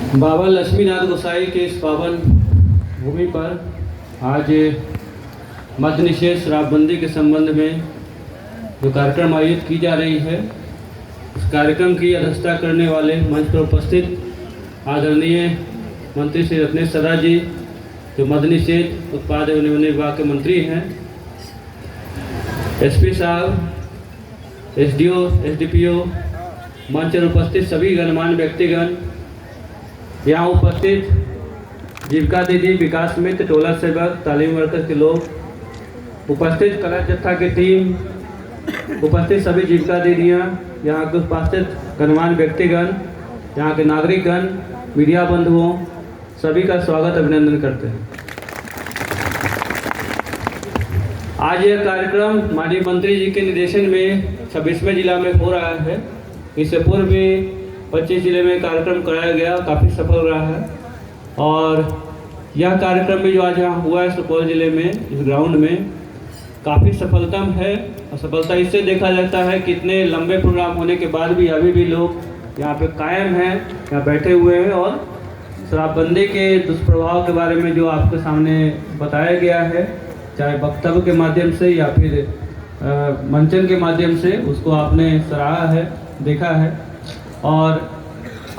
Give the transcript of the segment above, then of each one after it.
बाबा लक्ष्मीनाथ गोसाई के इस पावन भूमि पर आज मद्य निषेध शराबबंदी के संबंध में जो कार्यक्रम आयोजित की जा रही है, इस कार्यक्रम की अध्यक्षता करने वाले मंच पर उपस्थित आदरणीय मंत्री श्री रत्नेश सदा जी, जो मद्य निषेध उत्पाद एवं निबंधन विभाग के मंत्री हैं, एसपी साहब, एसडीओ, एसडीपीओ, मंच पर उपस्थित सभी गणमान्य व्यक्तिगण, यहाँ उपस्थित जीविका दीदी, विकास मित्र, टोला सेवक, तालीम वर्कर के लोग, उपस्थित कला जत्था की टीम, उपस्थित सभी जीविका दीदियाँ, यहाँ के उपस्थित गणमान्य व्यक्तिगण, यहाँ के नागरिकगण, मीडिया बंधुओं, सभी का स्वागत अभिनंदन करते हैं। आज यह कार्यक्रम माननीय मंत्री जी के निर्देशन में 26वें जिला में हो रहा है। इससे पूर्व भी 25 जिले में कार्यक्रम कराया गया, काफ़ी सफल रहा है। और यह कार्यक्रम भी जो आज यहाँ हुआ है सुपौल जिले में, इस ग्राउंड में, काफ़ी सफलतम है। और सफलता इससे देखा जाता है कि इतने लंबे प्रोग्राम होने के बाद भी अभी भी लोग यहाँ पे कायम हैं, यहाँ बैठे हुए हैं और शराबबंदी के दुष्प्रभाव के बारे में जो आपके सामने बताया गया है, चाहे वक्तव्य के माध्यम से या फिर मंचन के माध्यम से, उसको आपने सराहा है, देखा है। और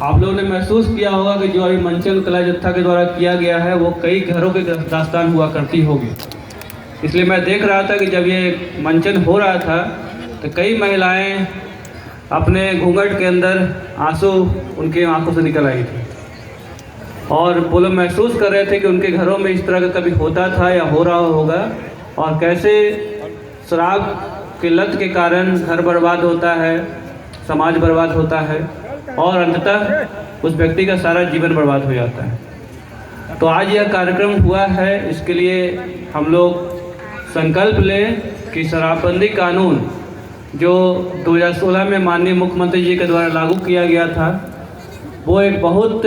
आप लोगों ने महसूस किया होगा कि जो अभी मंचन कला जत्था के द्वारा किया गया है वो कई घरों के दास्तान हुआ करती होगी। इसलिए मैं देख रहा था कि जब ये मंचन हो रहा था तो कई महिलाएं अपने घूंघट के अंदर आंसू उनके आंखों से निकल आई थी और वो लोग महसूस कर रहे थे कि उनके घरों में इस तरह का कभी होता था या हो रहा होगा, और कैसे शराब के लत के कारण घर बर्बाद होता है, समाज बर्बाद होता है और अंततः उस व्यक्ति का सारा जीवन बर्बाद हो जाता है। तो आज यह कार्यक्रम हुआ है, इसके लिए हम लोग संकल्प लें कि शराबबंदी कानून जो 2016 में माननीय मुख्यमंत्री जी के द्वारा लागू किया गया था, वो एक बहुत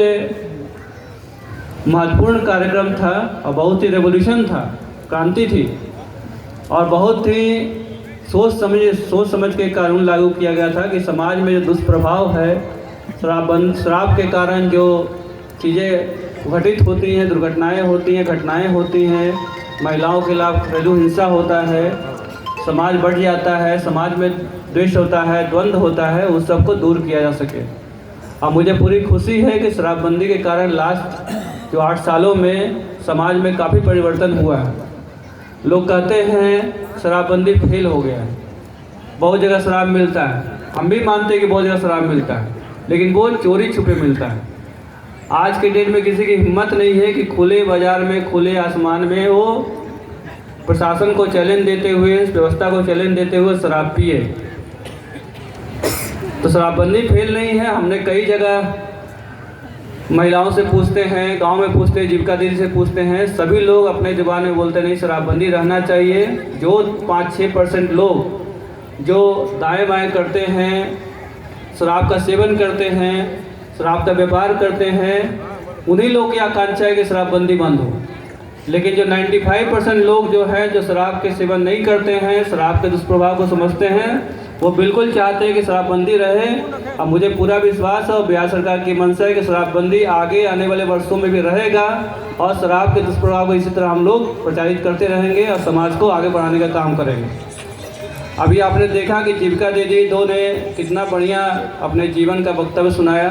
महत्वपूर्ण कार्यक्रम था और बहुत ही रेवोल्यूशन था, क्रांति थी और बहुत ही सोच समझ के कानून लागू किया गया था कि समाज में जो दुष्प्रभाव है, शराब के कारण जो चीज़ें घटित होती हैं, दुर्घटनाएं होती हैं, घटनाएं होती हैं, महिलाओं के खिलाफ घरेलू हिंसा होता है, समाज बढ़ जाता है, समाज में द्वेष होता है, द्वंद्व होता है, उस सबको दूर किया जा सके। और मुझे पूरी खुशी है कि शराबबंदी के कारण लास्ट जो 8 सालों में समाज में काफ़ी परिवर्तन हुआ है। लोग कहते हैं शराबबंदी फेल हो गया है, बहुत जगह शराब मिलता है, हम भी मानते हैं कि बहुत जगह शराब मिलता है, लेकिन वो चोरी छुपे मिलता है। आज के डेट में किसी की हिम्मत नहीं है कि खुले बाजार में, खुले आसमान में वो प्रशासन को चैलेंज देते हुए, व्यवस्था को चैलेंज देते हुए शराब पिए। तो शराबबंदी फेल नहीं है। हमने कई जगह महिलाओं से पूछते हैं, गांव में पूछते हैं, जीविका दीदी से पूछते हैं, सभी लोग अपने ज़ुबान में बोलते नहीं, शराबबंदी रहना चाहिए। जो 5-6% लोग जो दाएं बाएं करते हैं, शराब का सेवन करते हैं, शराब का व्यापार करते हैं, उन्हीं लोग की आकांक्षा है कि शराबबंदी बंद हो। लेकिन जो 95% लोग जो हैं, जो शराब के सेवन नहीं करते हैं, शराब के दुष्प्रभाव को समझते हैं, वो बिल्कुल चाहते हैं कि शराबबंदी रहे। अब मुझे पूरा विश्वास है और बिहार सरकार की मंशा है कि शराबबंदी आगे आने वाले वर्षों में भी रहेगा और शराब के दुष्प्रभाव को इसी तरह हम लोग प्रचारित करते रहेंगे और समाज को आगे बढ़ाने का काम करेंगे। अभी आपने देखा कि जीविका दीदी दो ने कितना बढ़िया अपने जीवन का वक्तव्य सुनाया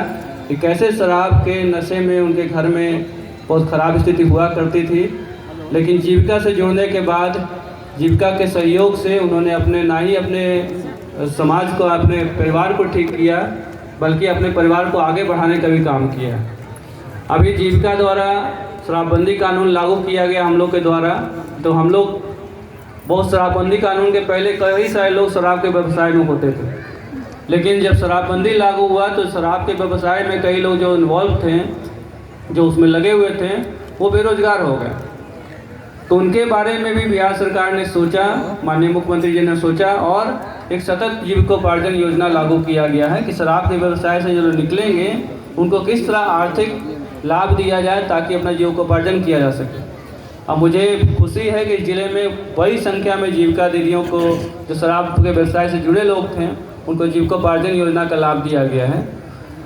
कि कैसे शराब के नशे में उनके घर में बहुत ख़राब स्थिति हुआ करती थी, लेकिन जीविका से जुड़ने के बाद, जीविका के सहयोग से उन्होंने अपने समाज को, अपने परिवार को ठीक किया, बल्कि अपने परिवार को आगे बढ़ाने का भी काम किया। अभी जीविका द्वारा शराबबंदी कानून लागू किया गया हम लोग के द्वारा, तो हम लोग बहुत शराबबंदी कानून के पहले कई सारे लोग शराब के व्यवसाय में होते थे, लेकिन जब शराबबंदी लागू हुआ तो शराब के व्यवसाय में कई लोग जो इन्वॉल्व थे, जो उसमें लगे हुए थे, वो बेरोजगार हो गए। तो उनके बारे में भी बिहार सरकार ने सोचा, माननीय मुख्यमंत्री जी ने सोचा और एक सतत जीविकोपार्जन योजना लागू किया गया है कि शराब के व्यवसाय से जो निकलेंगे उनको किस तरह आर्थिक लाभ दिया जाए ताकि अपना जीविकोपार्जन किया जा सके। अब मुझे खुशी है कि जिले में बड़ी संख्या में जीविका दीदियों को, जो शराब के व्यवसाय से जुड़े लोग थे, उनको जीविकोपार्जन योजना का लाभ दिया गया है।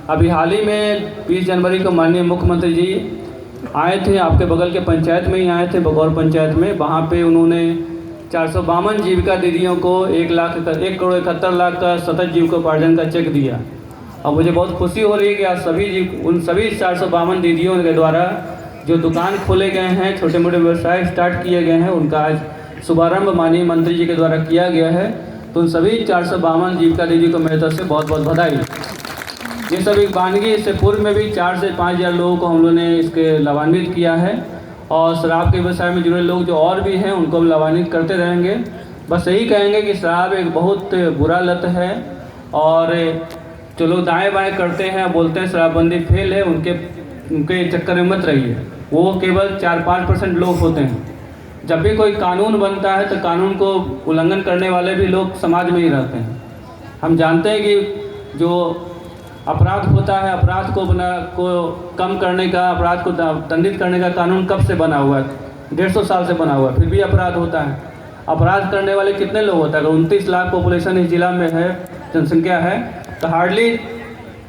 अभी हाल ही में 20 जनवरी को माननीय मुख्यमंत्री जी आए थे, आपके बगल के पंचायत में ही आए थे, बगौर पंचायत में। वहाँ पे उन्होंने 452 जीविका दीदियों को 1,71,00,000 का सतत जीविकोपार्जन का चेक दिया। और मुझे बहुत खुशी हो रही है कि उन सभी 452 दीदियों के द्वारा जो दुकान खोले गए हैं, छोटे मोटे व्यवसाय स्टार्ट किए गए हैं, उनका आज शुभारंभ माननीय मंत्री जी के द्वारा किया गया है। तो उन सभी 452 जीविका दीदी को मेरी तरफ से बहुत बहुत बधाई। ये सभी वानगी इससे पूर्व में भी 4 से 5 हज़ार लोगों को हम लोगों ने इसके लाभान्वित किया है, और शराब के व्यवसाय में जुड़े लोग जो और भी हैं उनको हम लाभान्वित करते रहेंगे। बस यही कहेंगे कि शराब एक बहुत बुरा लत है, और जो लोग दाएँ बाएँ करते हैं, बोलते हैं शराबबंदी फेल है, उनके चक्कर में मत रहिए। वो केवल 4-5% लोग होते हैं। जब भी कोई कानून बनता है तो कानून को उल्लंघन करने वाले भी लोग समाज में ही रहते हैं। हम जानते हैं कि जो अपराध होता है, अपराध को कम करने का, अपराध को दंडित करने का कानून कब से बना हुआ है? 150 साल से बना हुआ है, फिर भी अपराध होता है। अपराध करने वाले कितने लोग होते हैं? अगर 29 लाख पॉपुलेशन इस जिला में है, जनसंख्या है, तो हार्डली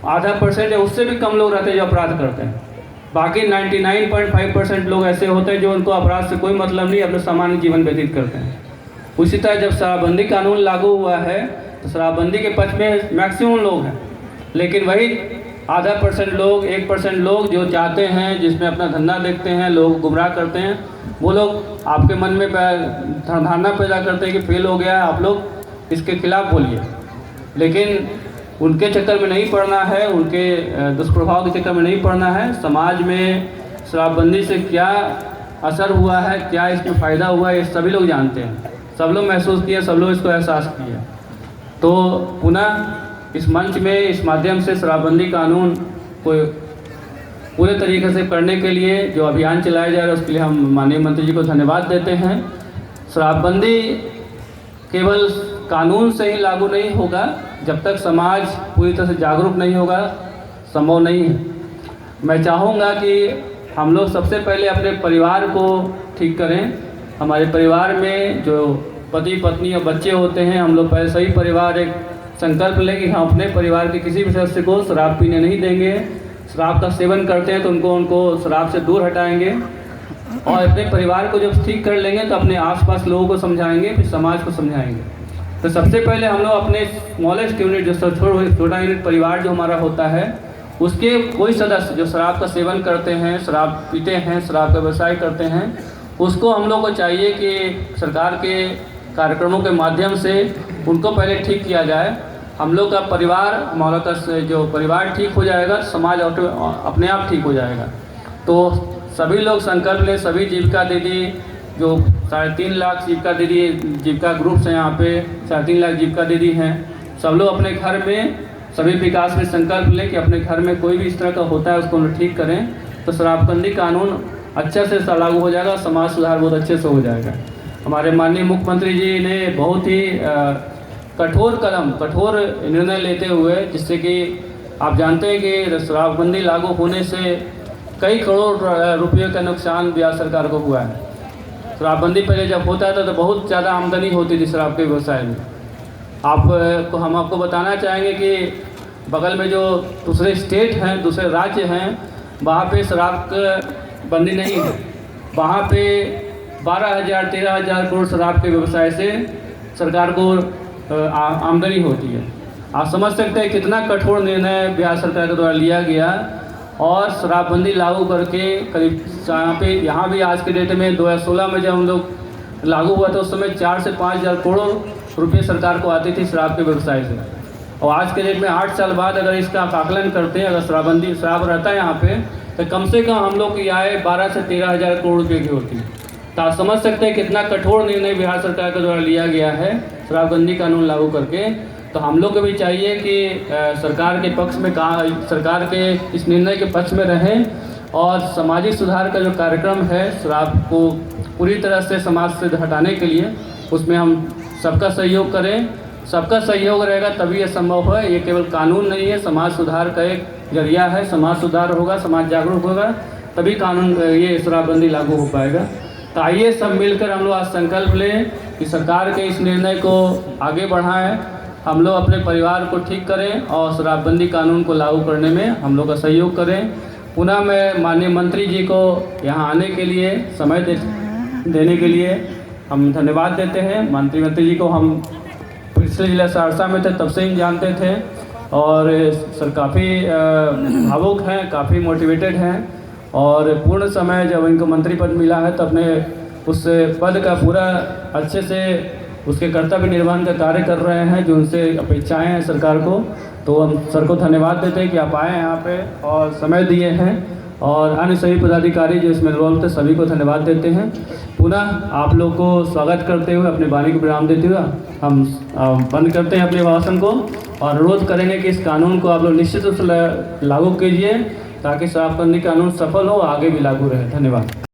आधा % या उससे भी कम लोग रहते हैं जो अपराध करते हैं। बाकी 99.5% लोग ऐसे होते हैं जो उनको अपराध से कोई मतलब नहीं, अपने सामान्य जीवन व्यतीत करते हैं। उसी तरह जब शराबबंदी कानून लागू हुआ है तो शराबबंदी के पक्ष में मैक्सिमम लोग हैं, लेकिन वही आधा % लोग, 1% लोग जो चाहते हैं, जिसमें अपना धंधा देखते हैं, लोग गुमराह करते हैं, वो लोग आपके मन में धारणा पैदा करते हैं कि फेल हो गया, आप लोग इसके खिलाफ बोलिए। लेकिन उनके चक्कर में नहीं पड़ना है, उनके दुष्प्रभाव के चक्कर में नहीं पड़ना है। समाज में शराबबंदी से क्या असर हुआ है, क्या इसमें फ़ायदा हुआ है, ये सभी लोग जानते हैं, सब लोग महसूस किए, सब लोग इसको एहसास किए। तो पुनः इस मंच में, इस माध्यम से शराबबंदी कानून को पूरे तरीके से करने के लिए जो अभियान चलाया जा रहा है, उसके लिए हम माननीय मंत्री जी को धन्यवाद देते हैं। शराबबंदी केवल कानून से ही लागू नहीं होगा, जब तक समाज पूरी तरह से जागरूक नहीं होगा, संभव नहीं है। मैं चाहूँगा कि हम लोग सबसे पहले अपने परिवार को ठीक करें। हमारे परिवार में जो पति पत्नी और बच्चे होते हैं, हम लोग पहले सही परिवार एक संकल्प लें कि हम अपने परिवार के किसी भी सदस्य को शराब पीने नहीं देंगे। शराब का सेवन करते हैं तो उनको शराब से दूर हटाएंगे, और अपने परिवार को जब ठीक कर लेंगे तो अपने आसपास लोगों को समझाएंगे, फिर समाज को समझाएंगे। तो सबसे पहले हम लोग अपने स्मॉलेस्ट यूनिट, जो छोटा यूनिट परिवार जो हमारा होता है, उसके कोई सदस्य जो शराब का सेवन करते हैं, शराब पीते हैं, शराब का व्यवसाय करते हैं, उसको हम लोग को चाहिए कि सरकार के कार्यक्रमों के माध्यम से उनको पहले ठीक किया जाए। हम लोग का परिवार, हमारा का जो परिवार ठीक हो जाएगा, समाज अपने आप ठीक हो जाएगा। तो सभी लोग संकल्प लें, सभी जीविका दीदी जो 3.5 लाख जीविका दीदी, जीविका ग्रुप्स हैं यहाँ पे, 3.5 लाख जीविका दीदी हैं, सब लोग अपने घर में सभी विकास में संकल्प लें कि अपने घर में कोई भी इस तरह का होता है उसको हम ठीक करें, तो शराबबंदी कानून अच्छे से लागू हो जाएगा, समाज सुधार बहुत अच्छे से हो जाएगा। हमारे माननीय मुख्यमंत्री जी ने बहुत ही कठोर निर्णय लेते हुए, जिससे कि आप जानते हैं कि शराबबंदी लागू होने से कई करोड़ रुपये का नुकसान बिहार सरकार को हुआ है। शराबबंदी पहले जब होता था तो बहुत ज़्यादा आमदनी होती थी शराब के व्यवसाय में। हम आपको बताना चाहेंगे कि बगल में जो दूसरे स्टेट हैं, दूसरे राज्य हैं, वहाँ पे शराब बंदी नहीं है। वहाँ पे 12,000-13,000 करोड़ शराब के व्यवसाय से सरकार को आमदनी होती है। आप समझ सकते हैं कितना कठोर निर्णय बिहार सरकार के द्वारा लिया गया, और शराबबंदी लागू करके करीब यहाँ भी आज के डेट में 2016 में जब हम लोग लागू हुआ था, उस समय 4 से 5 हज़ार करोड़ रुपये सरकार को आती थी शराब के व्यवसाय से। और आज के डेट में 8 साल बाद अगर इसका आकलन करते हैं, अगर शराब रहता है यहाँ पे, तो कम से कम हम लोग की आय 12 से 13 हज़ार करोड़ रुपये की होती है। तो आप समझ सकते हैं कितना कठोर निर्णय बिहार सरकार के द्वारा लिया गया है शराबबंदी कानून लागू करके। तो हम लोग को भी चाहिए कि सरकार के पक्ष में सरकार के इस निर्णय के पक्ष में रहें, और सामाजिक सुधार का जो कार्यक्रम है शराब को पूरी तरह से समाज से हटाने के लिए, उसमें हम सबका सहयोग करें। सबका सहयोग रहेगा तभी ये संभव है। ये केवल कानून नहीं है, समाज सुधार का एक जरिया है। समाज सुधार होगा, समाज जागरूक होगा, तभी कानून ये शराबबंदी लागू हो पाएगा। तो आइए सब मिलकर हम लोग आज संकल्प लें कि सरकार के इस निर्णय को आगे बढ़ाएं, हम लोग अपने परिवार को ठीक करें और शराबबंदी कानून को लागू करने में हम लोग का सहयोग करें। पुनः मैं माननीय मंत्री जी को यहाँ आने के लिए समय देने के लिए हम धन्यवाद देते हैं। मंत्री जी को हम पिछले जिला सहरसा में थे तब से ही जानते थे और सर काफ़ी भावुक हैं, काफ़ी मोटिवेटेड हैं और पूर्ण समय जब इनको मंत्री पद मिला है तो अपने उस पद का पूरा अच्छे से उसके कर्तव्य निर्वहन का कार्य कर रहे हैं जो उनसे अपेक्षाएं हैं सरकार को। तो हम सर को धन्यवाद देते हैं कि आप आए यहाँ पे और समय दिए हैं और अन्य सभी पदाधिकारी जो इसमें इन्वॉल्व थे सभी को धन्यवाद देते हैं। पुनः आप लोग को स्वागत करते हुए अपनी वाणी को विराम देते हुए हम बंद करते हैं अपने भाषण को और अनुरोध करेंगे कि इस कानून को आप लोग निश्चित रूप से लागू कीजिए ताकि शराबबंदी कानून सफल हो, आगे भी लागू रहे। धन्यवाद।